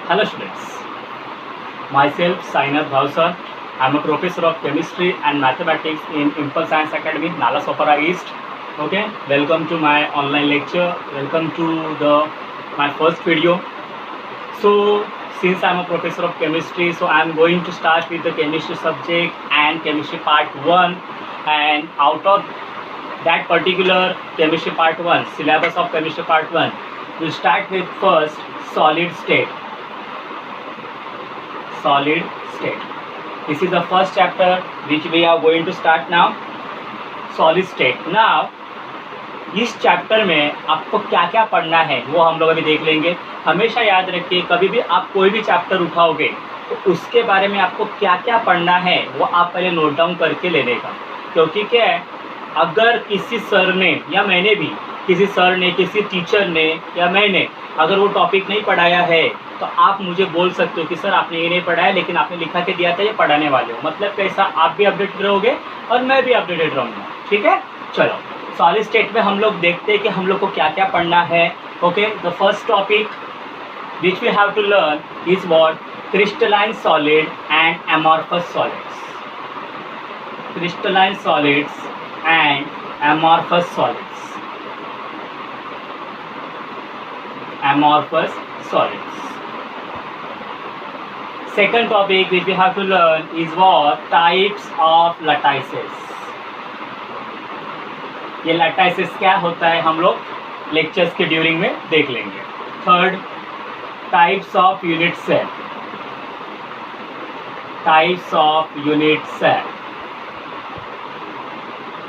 Hello students, myself Sainath Bhavsar. I am a professor of chemistry and mathematics in Impulse Science Academy, Nalasopara East. Okay, welcome to my online lecture. Welcome to my first video. So since I am a professor of chemistry, so I am going to start with the chemistry subject and chemistry part 1, and out of that particular chemistry part 1, syllabus of chemistry part 1, we'll start with first solid state. Solid state. This is the first chapter which we are going to start now. Solid state. Now इस chapter में आपको क्या क्या पढ़ना है वो हम लोग अभी देख लेंगे. हमेशा याद रखिए, कभी भी आप कोई भी चैप्टर उठाओगे तो उसके बारे में आपको क्या क्या पढ़ना है वो आप पहले नोट डाउन करके ले लेगा. क्योंकि क्या है, अगर किसी सर ने या मैंने भी, किसी सर ने, किसी टीचर ने या मैंने अगर वो टॉपिक नहीं पढ़ाया है तो आप मुझे बोल सकते हो कि सर आपने ये नहीं पढ़ाया, लेकिन आपने लिखा के दिया था ये पढ़ाने वाले हो. मतलब कैसा, आप भी अपडेटेड रहोगे और मैं भी अपडेटेड रहूँगा. ठीक है, चलो सॉलिड स्टेट में हम लोग देखते हैं कि हम लोग को क्या क्या पढ़ना है. Okay, the first topic which we have to learn is what, crystalline solid and amorphous solids. Crystalline solids and amorphous solids. Amorphous solids. Second topic which we have to learn is what, types of lattices. ये lattices क्या होता है हम लोग lectures के during में देख लेंगे. Third, types of unit cell. Types of unit cell.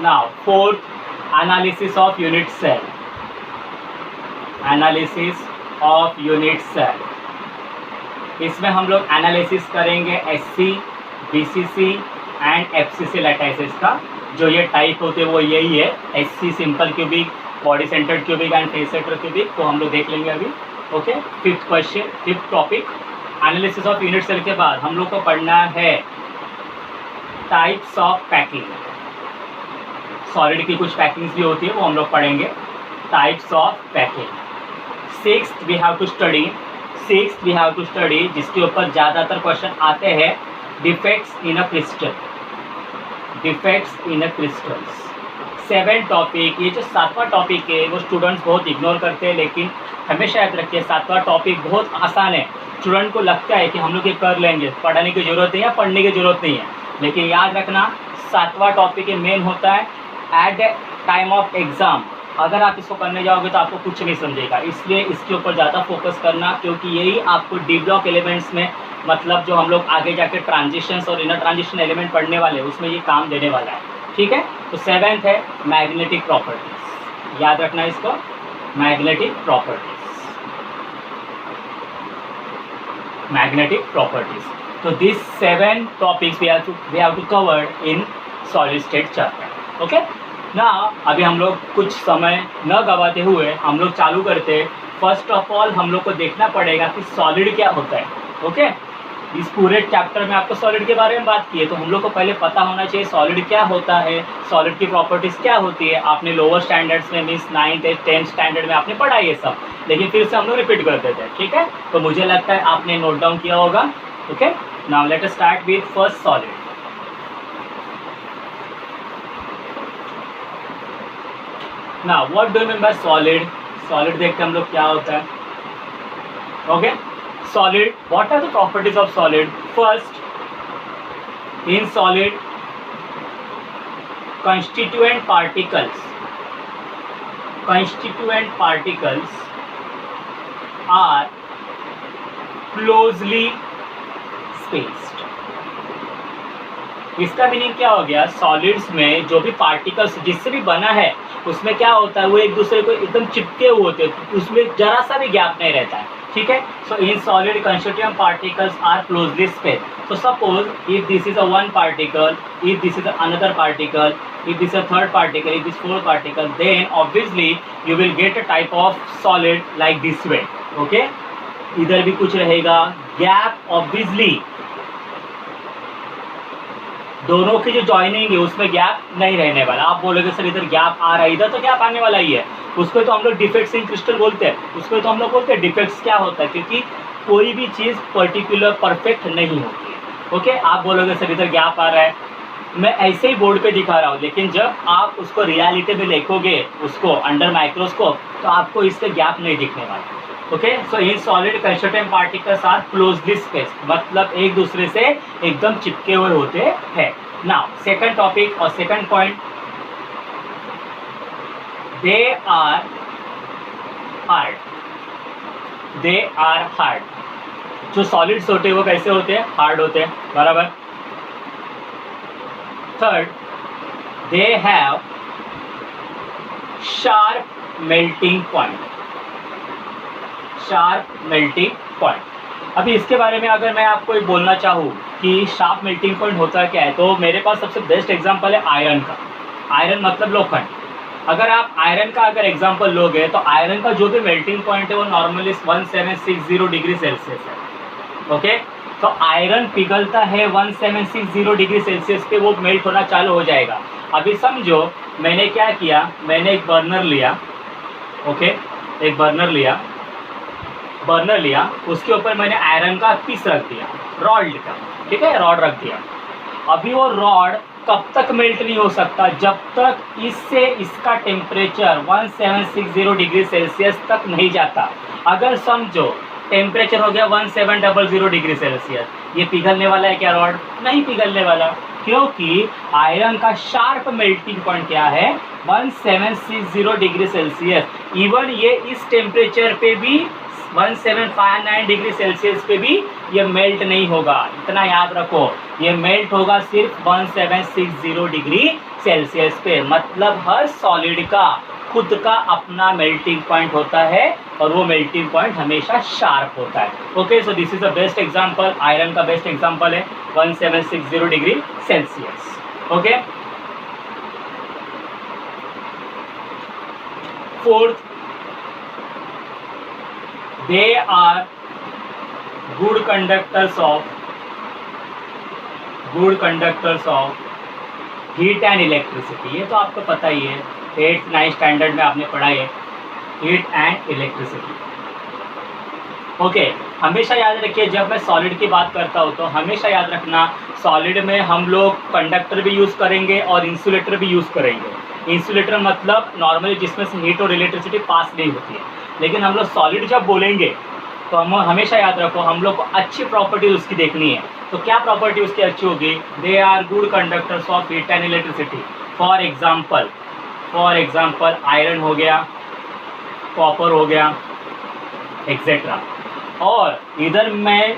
Now fourth, analysis of unit cell. Analysis of unit cell. इसमें हम लोग एनालिसिस करेंगे SC, BCC एंड FCC लैटाइसेस का. जो ये टाइप होते हैं वो यही है, SC simple cubic, body centred cubic and face centred cubic. तो हम लोग देख लेंगे अभी. Okay, fifth question, fifth topic, analysis of unit cell के बाद हम लोग को पढ़ना है टाइप्स ऑफ पैकिंग. सॉलिड की कुछ पैकिंग्स भी होती है वो हम लोग पढ़ेंगे. Types of packing. Sixth we have to study जिसके ऊपर ज़्यादातर क्वेश्चन आते हैं, defects in a crystal. Defects in a crystals. Seven topic, ये जो सातवां टॉपिक है वो स्टूडेंट्स बहुत इग्नोर करते हैं, लेकिन हमेशा याद रखिए सातवां टॉपिक बहुत आसान है. स्टूडेंट को लगता है कि हम लोग ये कर लेंगे, पढ़ाने की ज़रूरत नहीं है, पढ़ने की ज़रूरत नहीं है, लेकिन याद रखना सातवां टॉपिक मेन होता है. At the time of exam अगर आप इसको करने जाओगे तो आपको कुछ नहीं समझेगा, इसलिए इसके ऊपर ज़्यादा फोकस करना, क्योंकि यही आपको डी ब्लॉक एलिमेंट्स में, मतलब जो हम लोग आगे जाके ट्रांजिशंस और इनर ट्रांजिशन एलिमेंट पढ़ने वाले हैं उसमें ये काम देने वाला है. ठीक है, तो सेवेंथ है मैग्नेटिक प्रॉपर्टीज. याद रखना इसको, मैग्नेटिक प्रॉपर्टीज. Magnetic properties. तो this seven topics we have to cover in solid state chapter. Okay, ना अभी हम लोग कुछ समय न गवाते हुए हम लोग चालू करते हैं. फर्स्ट ऑफ ऑल हम लोग को देखना पड़ेगा कि सॉलिड क्या होता है. ओके, इस पूरे चैप्टर में आपको सॉलिड के बारे में बात की है, तो हम लोग को पहले पता होना चाहिए सॉलिड क्या होता है, सॉलिड की प्रॉपर्टीज़ क्या होती है. आपने लोअर स्टैंडर्ड्स में, मीन्स 9th 10th स्टैंडर्ड में आपने पढ़ा ये सब, लेकिन फिर से हम लोग रिपीट कर देते हैं. ठीक है, तो मुझे लगता है आपने नोट डाउन किया होगा. Okay, now let us start with first solid. Now what do you mean by solid? Solid देखते हम लोग क्या होता है. Okay, solid, what are the properties of solid? First, in solid, constituent particles are closely spaced. इसका meaning क्या हो गया, सॉलिड्स में जो भी पार्टिकल्स जिससे भी बना है उसमें क्या होता है, वो एक दूसरे को एकदम चिपके हुए होते हैं, उसमें जरा सा भी गैप नहीं रहता है. ठीक है, so in solid constituent particles are closely spaced. So suppose if this is a one particle, if this is another particle, if this is a third particle, if this fourth particle, then obviously you will get a type of solid like this way. Okay, इधर भी कुछ रहेगा, gap obviously दोनों की जो joining है उसमें gap नहीं रहने वाला. आप बोलोगे सर इधर गैप आ रहा है, इधर तो गैप आने वाला ही है. उसको तो हम लोग डिफेक्ट्स इन क्रिस्टल बोलते हैं, उसको तो हम लोग बोलते हैं डिफेक्ट्स. क्या होता है, क्योंकि कोई भी चीज़ पर्टिकुलर परफेक्ट नहीं होती है। ओके, आप बोलोगे सर इधर गैप आ रहा है, मैं ऐसे ही बोर्ड पे दिखा रहा हूँ, लेकिन जब आप उसको रियलिटी में देखोगे उसको अंडर माइक्रोस्कोप तो आपको इसके गैप नहीं दिखने वाला। Okay, so in solid constructive particles are closely spaced, मतलब एक दूसरे से एकदम चिपके हुए होते हैं। नाउ सेकंड टॉपिक और second point, they are hard, they are hard. जो सॉलिड्स होते हैं वो कैसे होते हैं? हार्ड होते हैं, बराबर। Third, they have sharp melting point, sharp melting point. अभी इसके बारे में अगर मैं आपको एक बोलना चाहूँ कि शार्प मेल्टिंग पॉइंट होता है क्या है, तो मेरे पास सबसे बेस्ट एग्जांपल है आयरन का। आयरन मतलब लोखंड। अगर आप आयरन का अगर एग्जांपल लोगे तो आयरन का जो भी मेल्टिंग पॉइंट है वो नॉर्मली 1760 डिग्री सेल्सियस है। ओके, तो आयरन पिघलता है 1760 डिग्री सेल्सियस पे, वो मेल्ट होना चालू हो जाएगा। अभी समझो मैंने क्या किया, मैंने एक बर्नर लिया, ओके, एक बर्नर लिया, उसके ऊपर मैंने आयरन का पीस रख दिया, रॉड का, ठीक है, रॉड रख दिया। अभी वो रॉड कब तक मेल्ट नहीं हो सकता? जब तक इससे इसका टेम्परेचर 1760 डिग्री सेल्सियस तक नहीं जाता। अगर समझो टेम्परेचर हो गया 1700 डिग्री सेल्सियस, ये पिघलने वाला है क्या रॉड? नहीं पिघलने वाला, क्योंकि आयरन का शार्प मेल्टिंग पॉइंट क्या है? 1760 डिग्री सेल्सियस। इवन ये इस टेम्परेचर पे भी 1759 डिग्री सेल्सियस पे भी ये मेल्ट नहीं होगा। इतना याद रखो, ये मेल्ट होगा सिर्फ 1760 डिग्री सेल्सियस पे। मतलब हर सॉलिड का खुद का अपना मेल्टिंग पॉइंट होता है और वो मेल्टिंग पॉइंट हमेशा शार्प होता है। Okay, so this is the best example, iron का बेस्ट एग्जांपल है 1760 degree Celsius. Okay, fourth, they are good conductors of heat and electricity। ये तो आपको पता ही है, 8th 9th स्टैंडर्ड में आपने पढ़ा है, हीट एंड इलेक्ट्रिसिटी। ओके, हमेशा याद रखिए जब मैं सॉलिड की बात करता हूँ तो हमेशा याद रखना सॉलिड में हम लोग कंडक्टर भी यूज़ करेंगे और इंसुलेटर भी यूज़ करेंगे। इंसुलेटर मतलब नॉर्मली जिसमें से हीट और इलेक्ट्रिसिटी पास नहीं होती है, लेकिन हम लोग सॉलिड जब बोलेंगे तो हम हमेशा याद रखो हम लोग को अच्छी प्रॉपर्टी उसकी देखनी है। तो क्या प्रॉपर्टी उसकी अच्छी होगी? They are good conductors of heat and electricity. For example iron हो गया, कॉपर हो गया, एक्सेट्रा। और इधर मैं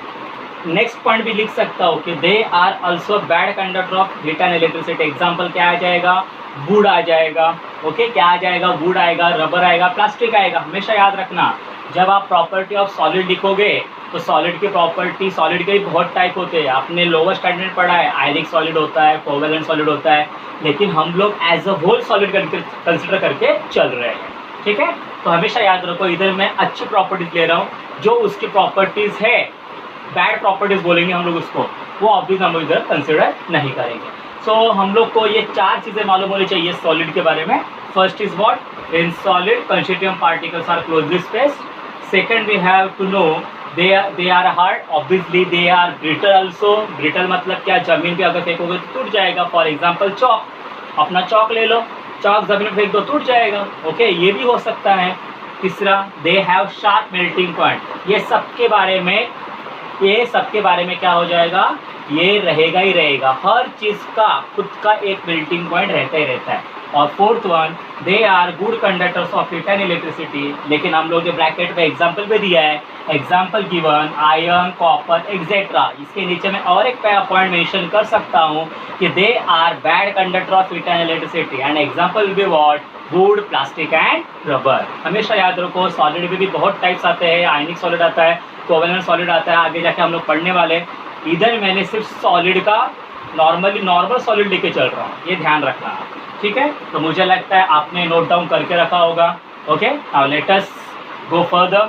नेक्स्ट पॉइंट भी लिख सकता हूँ कि they are also bad conductor of heat and electricity. Example क्या आ जाएगा? वुड आ जाएगा। ओके, क्या आ जाएगा? वुड आएगा, रबर आएगा, प्लास्टिक आएगा। हमेशा याद रखना जब आप प्रॉपर्टी ऑफ सॉलिड लिखोगे तो सॉलिड की प्रॉपर्टी, सॉलिड के भी बहुत टाइप होते हैं। आपने लोअर स्टैंडर्ड पढ़ा है, आयनिक सॉलिड होता है, कोवेलेंट सॉलिड होता है, लेकिन हम लोग as a whole solid consider करके चल रहे हैं, ठीक है। तो हमेशा याद रखो इधर मैं अच्छी प्रॉपर्टीज ले रहा हूँ, जो उसकी प्रॉपर्टीज़ है, बैड प्रॉपर्टीज बोलेंगे हम लोग उसको, वो ऑब्वियस हम लोग इधर कंसिडर नहीं करेंगे। सो हम लोग को ये 4 चीज़ें मालूम होनी चाहिए सॉलिड के बारे में। First is what? In solid constituent particles are closely spaced. Second we have to know they are hard, obviously they are brittle also। brittle मतलब क्या? जमीन पे अगर फेंकोगे तो टूट जाएगा। फॉर एग्जांपल चौक, अपना चौक ले लो, चौक जमीन पे फेंक दो टूट जाएगा। ओके, ये भी हो सकता है। तीसरा, they have sharp melting point. ये सबके बारे में क्या हो जाएगा? ये रहेगा ही रहेगा। हर चीज़ का खुद का एक मेल्टिंग पॉइंट रहता ही रहता है। और fourth one, they are good conductors of heat and electricity. लेकिन हम लोग जो ब्रैकेट में एग्जाम्पल पे दिया है, example given iron, copper, etcetera, इसके नीचे मैं और एक पॉइंट मेंशन कर सकता हूँ कि they are bad conductor of heat and electricity. And example will be what? Wood, plastic and rubber. हमेशा याद रखो सॉलिड में भी बहुत टाइप्स आते हैं। आयनिक सॉलिड आता है, कोवेलेंट सॉलिड आता है, आगे जाके हम लोग पढ़ने वाले। इधर मैंने सिर्फ सॉलिड का नॉर्मल सॉलिड लेके चल रहा हूँ, ये ध्यान रखना, ठीक है। तो मुझे लगता है आपने नोट डाउन करके रखा होगा। Okay, now let us go further.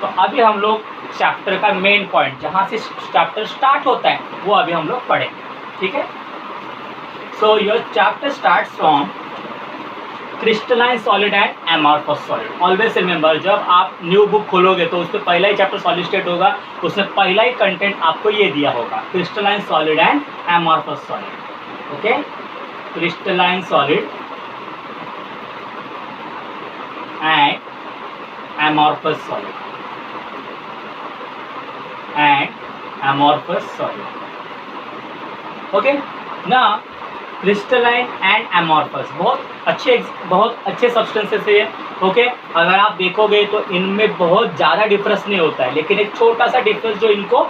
तो अभी हम लोग चैप्टर का मेन पॉइंट, जहाँ से चैप्टर स्टार्ट होता है, वो अभी हम लोग पढ़ेंगे, ठीक है। So your chapter starts from crystalline solid and amorphous solid. Always remember, जब आप न्यू बुक खोलोगे तो उसमें पहला ही चैप्टर सॉलिड स्टेट होगा, उसमें पहला ही कंटेंट आपको ये दिया होगा, crystalline solid and amorphous solid. Okay, crystalline solid and amorphous solid and amorphous solid. Okay, now crystalline and amorphous बहुत अच्छे सब्सटेंसेस है। ओके, अगर आप देखोगे तो इनमें बहुत ज़्यादा डिफरेंस नहीं होता है, लेकिन एक छोटा सा डिफरेंस जो इनको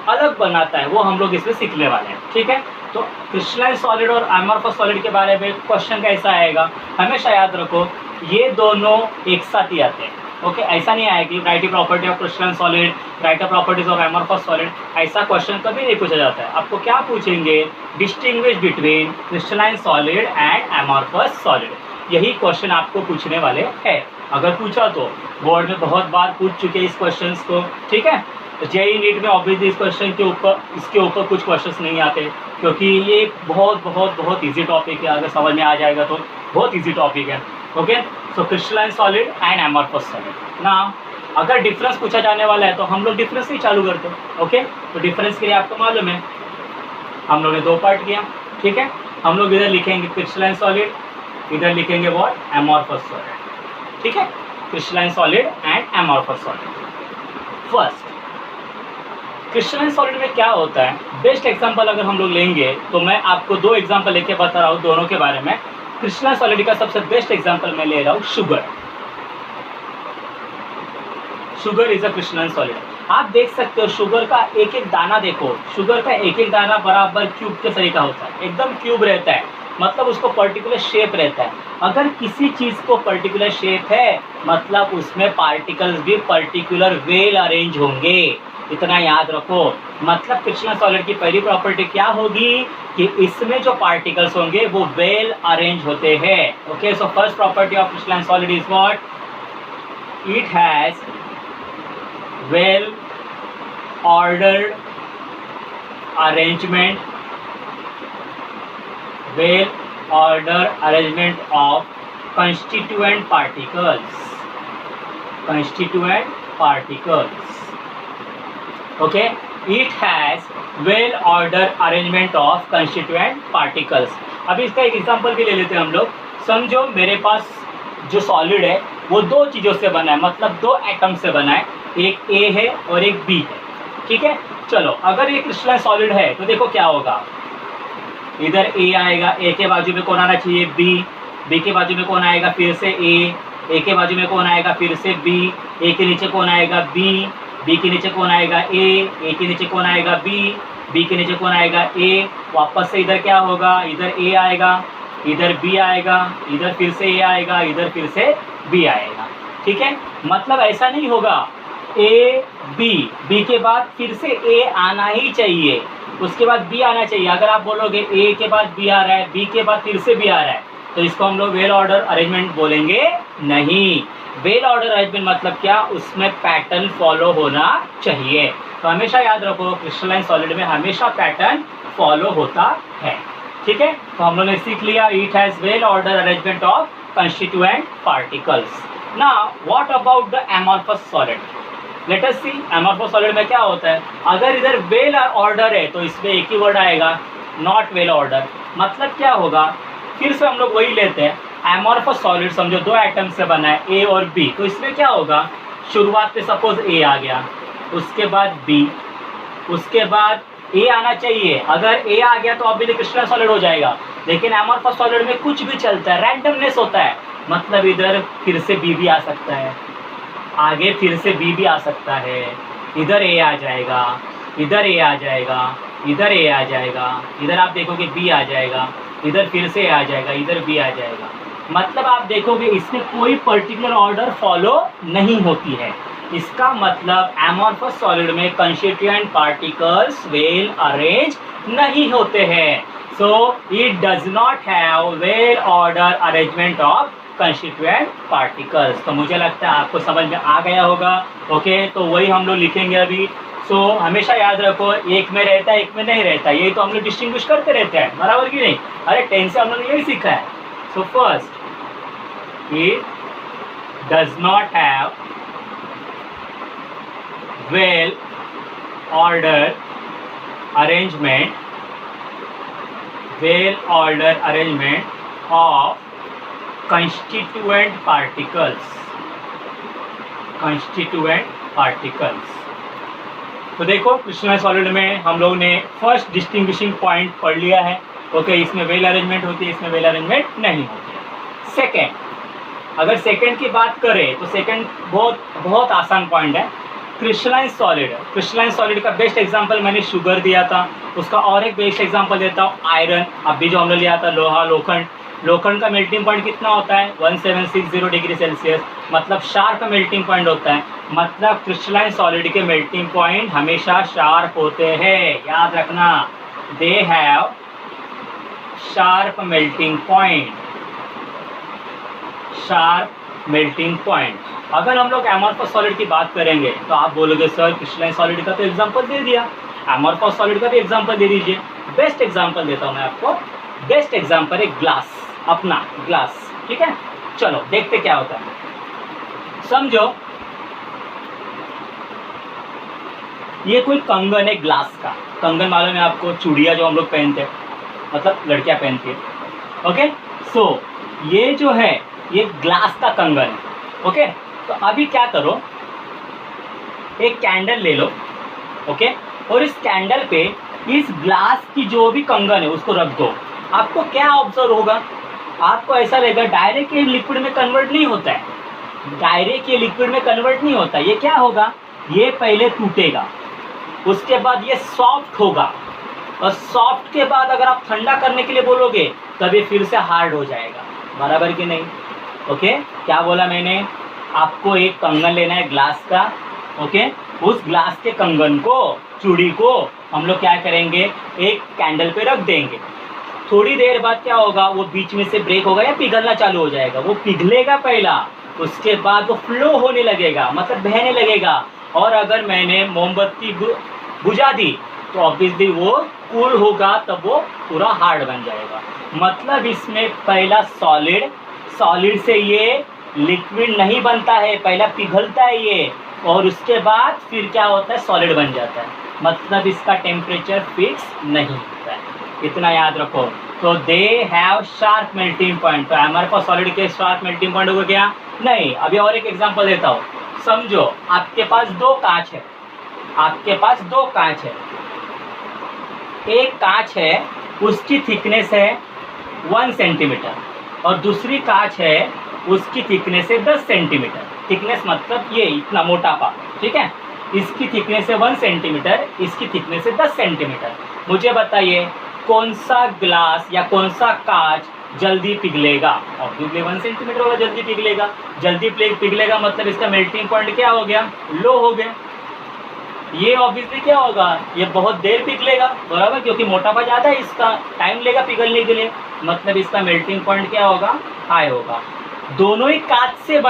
अलग बनाता है वो हम लोग इसमें सीखने वाले हैं। ठीक है, तो क्रिस्टलाइन सॉलिड और एमॉर्फस सॉलिड के बारे में क्वेश्चन कैसा आएगा, हमेशा याद रखो ये दोनों एक साथ ही आते हैं। ओके, ऐसा नहीं आएगा कि right property of crystalline solid, right properties of amorphous solid, ऐसा क्वेश्चन कभी नहीं पूछा जाता है। आपको क्या पूछेंगे, distinguish between crystalline solid and amorphous solid, यही क्वेश्चन आपको पूछने वाले हैं। अगर पूछा तो बोर्ड में बहुत बार पूछ चुके हैं इस क्वेश्चन को। ठीक है, जेईई नीट में ऑब्वियसली इस क्वेश्चन के ऊपर इसके ऊपर कुछ क्वेश्चंस नहीं आते, क्योंकि ये बहुत इजी टॉपिक है। अगर समझ में आ जाएगा तो बहुत इजी टॉपिक है। Okay, so crystalline solid and amorphous solid ना, अगर डिफरेंस पूछा जाने वाला है तो हम लोग डिफरेंस से ही चालू करते हैं। ओके, तो डिफरेंस के लिए आपको मालूम है हम लोग ने दो पार्ट किया। ठीक है, हम लोग इधर लिखेंगे क्रिस्टलाइन सॉलिड, इधर लिखेंगे व्हाट, एमॉर्फस सॉलिड। ठीक है, crystalline solid and amorphous solid. First, crystalline solid में क्या होता है, बेस्ट एग्जांपल अगर हम लोग लेंगे तो मैं आपको दो एग्जांपल लेके बता रहा हूँ दोनों के बारे में। क्रिस्टलाइन सॉलिड का सबसे बेस्ट एग्जांपल मैं ले रहा हूँ sugar. Sugar is a crystalline solid. आप देख सकते हो शुगर का एक एक दाना, देखो शुगर का एक एक दाना बराबर क्यूब के तरीका होता है, एकदम क्यूब रहता है, मतलब उसको पर्टिकुलर शेप रहता है। अगर किसी चीज़ को पर्टिकुलर शेप है मतलब उसमें पार्टिकल्स भी पर्टिकुलर वेल अरेंज होंगे, इतना याद रखो। मतलब क्रिस्टलाइन सॉलिड की पहली प्रॉपर्टी क्या होगी कि इसमें जो पार्टिकल्स होंगे वो वेल अरेंज होते हैं। Okay, so first property of crystalline solid is what, it has well ordered arrangement, well order arrangement of constituent particles. Okay, it has well ordered arrangement of constituent particles. अभी इसका एक example भी ले लेते हैं हम लोग। समझो मेरे पास जो सॉलिड है वो दो चीज़ों से बना है, मतलब दो एटम से बना है, एक ए है और एक बी है। ठीक है, चलो अगर ये क्रिस्टलाइन सॉलिड है तो देखो क्या होगा, इधर ए आएगा, ए के बाजू में कौन आना चाहिए, बी, बी के बाजू में कौन आएगा फिर से ए के बाजू में कौन आएगा फिर से बी, ए के नीचे कौन आएगा बी, बी के नीचे कौन आएगा ए के नीचे कौन आएगा बी के नीचे कौन आएगा ए, वापस से इधर क्या होगा, इधर ए आएगा, इधर बी आएगा, इधर फिर से ए आएगा, इधर फिर से बी आएगा। ठीक है, मतलब ऐसा नहीं होगा ए बी के बाद फिर से ए आना ही चाहिए, उसके बाद बी आना चाहिए। अगर आप बोलोगे ए के बाद बी आ रहा है, बी के बाद फिर से बी आ रहा है, तो इसको हम लोग वेल ऑर्डर अरेंजमेंट बोलेंगे नहीं। वेल ऑर्डर अरेंजमेंट मतलब क्या, उसमें पैटर्न फॉलो होना चाहिए। तो हमेशा याद रखो क्रिस्टलाइन सॉलिड में हमेशा पैटर्न फॉलो होता है। ठीक है, तो हम लोग ने सीख लिया it has well order arrangement of constituent particles. Now what about the amorphous solid, let us see amorphous solid में क्या होता है। अगर इधर वेल ऑर्डर है तो इसमें एक ही वर्ड आएगा, नॉट वेल ऑर्डर। मतलब क्या होगा, फिर से हम लोग वही लेते हैं, एमॉर्फस सॉलिड समझो दो एटम से बना है ए और बी, तो इसमें क्या होगा, शुरुआत में सपोज ए आ गया, उसके बाद बी, उसके बाद ए आना चाहिए। अगर ए आ गया तो ऑब्वियसली क्रिस्टलाइन सॉलिड हो जाएगा, लेकिन एमॉर्फस सॉलिड में कुछ भी चलता है, रैंडमनेस होता है। मतलब इधर फिर से बी भी आ सकता है, आगे फिर से बी भी आ सकता है, इधर ए आ जाएगा, इधर ए आ जाएगा, इधर ए आ जाएगा, इधर आप देखोगे बी आ जाएगा, इधर फिर से आ जाएगा, इधर बी आ जाएगा। मतलब आप देखोगे इसमें कोई पर्टिकुलर ऑर्डर फॉलो नहीं होती है। इसका मतलब एमॉर्फस सॉलिड में कंस्टिट्यूएंट पार्टिकल्स वेल अरेंज नहीं होते हैं। So it does not have well order arrangement of constituent particles. तो मुझे लगता है आपको समझ में आ गया होगा। ओके, तो वही हम लोग लिखेंगे अभी। सो हमेशा याद रखो एक में रहता है एक में नहीं रहता, यही तो हम लोग डिस्टिंग्विश करते रहते हैं, बराबर की नहीं। अरे 10 से हम लोग यही सीखा है। So first it does not have well ordered arrangement of constituent particles. तो देखो क्रिस्टलाइन सॉलिड में हम लोग ने फर्स्ट डिस्टिंग्विशिंग पॉइंट पढ़ लिया है. ओके, इसमें वेल अरेंजमेंट होती है, इसमें वेल अरेंजमेंट नहीं होती है. सेकेंड, अगर सेकेंड की बात करें तो सेकेंड बहुत आसान पॉइंट है. क्रिस्टलाइन सॉलिड का बेस्ट एग्जांपल मैंने शुगर दिया था. उसका और एक बेस्ट एग्जांपल देता हूँ, आयरन. अभी जो हमने लिया था लोहा, लोखंड का मेल्टिंग पॉइंट कितना होता है 1760 डिग्री सेल्सियस. मतलब शार्प मेल्टिंग पॉइंट होता है. मतलब क्रिस्टलाइन सॉलिड के मेल्टिंग पॉइंट हमेशा शार्प होते हैं. याद रखना, they have sharp melting point. अगर हम लोग एमोर्फस सॉलिड की बात करेंगे तो आप बोलोगे सर क्रिस्टलाइन सॉलिड का तो एग्जांपल दे दिया, एमोर्फस सॉलिड का भी एग्जांपल दे दीजिए. बेस्ट एग्जांपल देता हूँ मैं आपको. बेस्ट एग्जांपल है ग्लास, अपना ग्लास. ठीक है, चलो देखते क्या होता है. समझो ये कोई कंगन है ग्लास का. कंगन मालूम है आपको, चूड़िया जो हम लोग पहनते हैं, मतलब लड़कियां पहनती है. ओके, सो ये जो है ये ग्लास का कंगन है. ओके, तो अभी क्या करो, एक कैंडल ले लो. ओके, और इस कैंडल पे इस ग्लास की जो भी कंगन है उसको रख दो. आपको क्या ऑब्जर्व होगा, आपको ऐसा लगेगा डायरेक्ट ये लिक्विड में कन्वर्ट नहीं होता है. ये क्या होगा, ये पहले टूटेगा, उसके बाद ये सॉफ्ट होगा, और सॉफ्ट के बाद अगर आप ठंडा करने के लिए बोलोगे तब ये फिर से हार्ड हो जाएगा. बराबर कि नहीं? ओके, क्या बोला मैंने, आपको एक कंगन लेना है ग्लास का. ओके, उस ग्लास के कंगन को, चूड़ी को हम लोग क्या करेंगे, एक कैंडल पे रख देंगे. थोड़ी देर बाद क्या होगा, वो बीच में से ब्रेक होगा या पिघलना चालू हो जाएगा. वो पिघलेगा पहला, उसके बाद वो फ्लो होने लगेगा, मतलब बहने लगेगा. और अगर मैंने मोमबत्ती बुझा दी तो ऑब्वियसली वो कूल होगा, तब वो पूरा हार्ड बन जाएगा. मतलब इसमें पहला सॉलिड से ये लिक्विड नहीं बनता है, पहला पिघलता है ये, और उसके बाद फिर क्या होता है, सॉलिड बन जाता है. मतलब इसका टेम्परेचर फिक्स नहीं होता है. इतना याद रखो. तो they have sharp melting point. तो हमारे पास सॉलिड के शार्प मेल्टिंग पॉइंट होगा क्या? नहीं. अभी और एक एग्जांपल देता हूँ. समझो आपके पास दो कांच है. एक कांच है, उसकी थिकनेस है 1 सेंटीमीटर, और दूसरी कांच है, उसकी थिकनेस है 10 सेंटीमीटर. थिकनेस मतलब ये इतना मोटापा. ठीक है, इसकी थिकनेस है 1 सेंटीमीटर, इसकी थिकनेस है 10 सेंटीमीटर. मुझे बताइए कौन सा ग्लास या कौन सा कांच जल्दी पिघलेगा? ऑब्वियसली 1 सेंटीमीटर वाला जल्दी पिघलेगा. मतलब इसका मेल्टिंग पॉइंट क्या हो गया, लो हो गया. ये ऑब्वियसली क्या होगा, ये बहुत देर पिघलेगा. बराबर, क्योंकि मोटापा ज़्यादा है, इसका टाइम लेगा पिघलने के लिए. मतलब इसका मेल्टिंग पॉइंट क्या होगा, हाई होगा. दोनों ही कांच से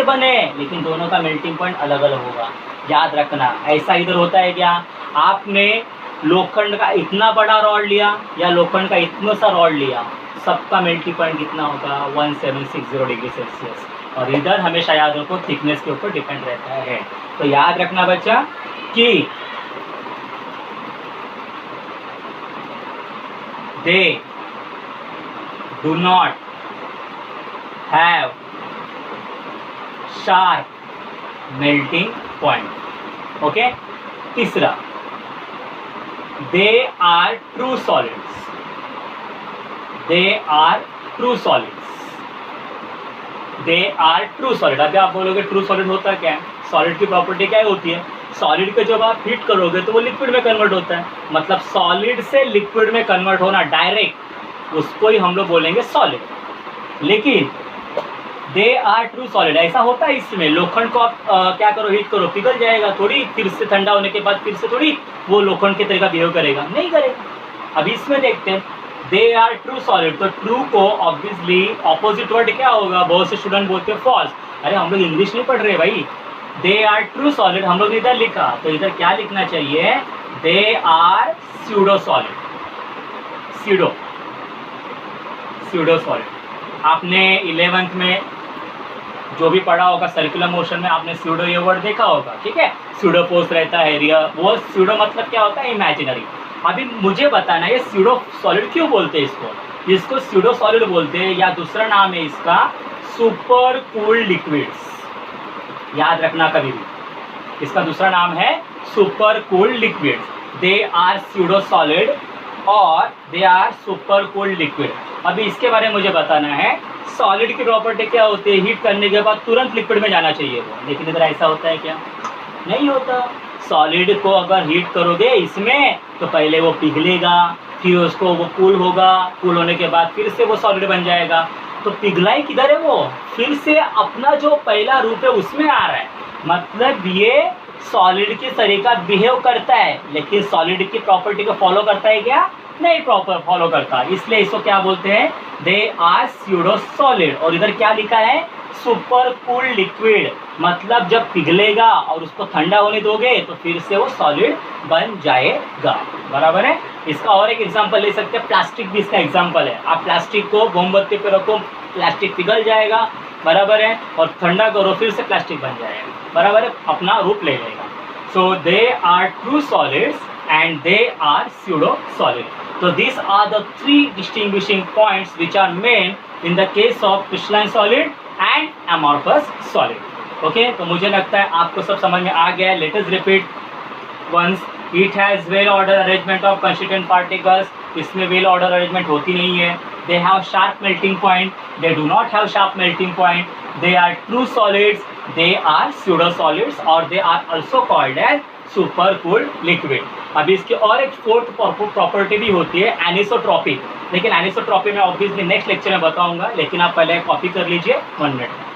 बने, लेकिन दोनों का मेल्टिंग पॉइंट अलग अलग होगा. याद रखना. ऐसा इधर होता है क्या, आपने लोखंड का इतना बड़ा रॉड लिया या लोखंड का इतना सा रॉड लिया, सबका मेल्टिंग पॉइंट कितना होगा, 1760 डिग्री सेल्सियस. और इधर हमेशा याद रखो थिकनेस के ऊपर डिपेंड रहता है. तो याद रखना बच्चा कि they do not have sharp melting point. Okay, तीसरा, दे आर ट्रू सॉलिड्स. अभी आप बोलोगे ट्रू सॉलिड होता क्या है? सॉलिड की प्रॉपर्टी क्या होती है, सॉलिड को जब आप हीट करोगे तो वो लिक्विड में कन्वर्ट होता है. मतलब सॉलिड से लिक्विड में कन्वर्ट होना डायरेक्ट, उसको ही हम लोग बोलेंगे सॉलिड. लेकिन दे आर ट्रू सॉलिड ऐसा होता है इसमें. लोखंड को आप क्या करो, हीट करो, पिघल जाएगा थोड़ी, फिर से ठंडा होने के बाद फिर से थोड़ी वो लोखंड के तरीका बिहेव करेगा, नहीं करेगा. अभी इसमें देखते हैं, दे आर ट्रू सॉलिड. तो ट्रू को ऑब्वियसली ऑपोजिट वर्ड क्या होगा, बहुत से स्टूडेंट बोलते हैं फॉल्स. अरे हम लोग इंग्लिश नहीं पढ़ रहे भाई. दे आर ट्रू सॉलिड हम लोग इधर लिखा, तो इधर क्या लिखना चाहिए, दे आर स्यूडो सॉलिड. आपने 11th में जो भी पढ़ा होगा सर्कुलर मोशन में, आपने स्यूडो ये वर्ड देखा होगा, ठीक है। स्यूडो फोर्स रहता है, एरिया, वो स्यूडो मतलब क्या होता है, इमेजिनरी। अभी मुझे बताना है ये स्यूडो सॉलिड क्यों बोलते हैं इसको स्यूडो सॉलिड बोलते हैं, या दूसरा नाम है इसका सुपर कूल्ड लिक्विड्स। याद रखना कभी भी, इसका दूसरा नाम है super cooled liquids. They are pseudo solid और they are super cooled liquid. अभी इसके बारे में मुझे बताना है, सॉलिड की प्रॉपर्टी क्या होती है, हीट करने के बाद तुरंत लिक्विड में जाना चाहिए वो, लेकिन इधर ऐसा होता है क्या, नहीं होता। सॉलिड को अगर हीट करोगे इसमें तो पहले वो पिघलेगा, फिर उसको वो कूल होगा, कूल होने के बाद फिर से वो सॉलिड बन जाएगा। तो पिघलाई किधर है, वो फिर से अपना जो पहला रूप है उसमें आ रहा है। मतलब ये सॉलिड की तरीका बिहेव करता है, लेकिन सॉलिड की प्रॉपर्टी को फॉलो करता है क्या, नहीं प्रॉपर फॉलो करता। इसलिए इसको क्या बोलते हैं, दे आर स्यूडो सॉलिड। और इधर क्या लिखा है, सुपर कूल लिक्विड। मतलब जब पिघलेगा और उसको ठंडा होने दोगे तो फिर से वो सॉलिड बन जाएगा, बराबर है। इसका और एक एग्जांपल ले सकते हैं, प्लास्टिक भी इसका एग्जांपल है। आप प्लास्टिक को मोमबत्ती पे रखो, प्लास्टिक पिघल जाएगा, बराबर है, और ठंडा करो फिर से प्लास्टिक बन जाएगा, बराबर है, अपना रूप ले लेगा। So they are true solids and they are pseudo solid. So these are the three distinguishing points which are main in the case of crystalline solid and amorphous solid. Okay, तो मुझे लगता है आपको सब समझ में आ गया है। Let us repeat once. It has well ordered arrangement of constituent particles. इसमें well ordered arrangement होती नहीं है। They have sharp melting point. They do not have sharp melting point. They are true solids. They are pseudo solids, or they are also called as super cooled liquid. अभी इसकी और एक fourth property भी होती है, anisotropic. लेकिन anisotropy में obviously next lecture में बताऊंगा, लेकिन आप पहले कॉपी कर लीजिए 1 मिनट में।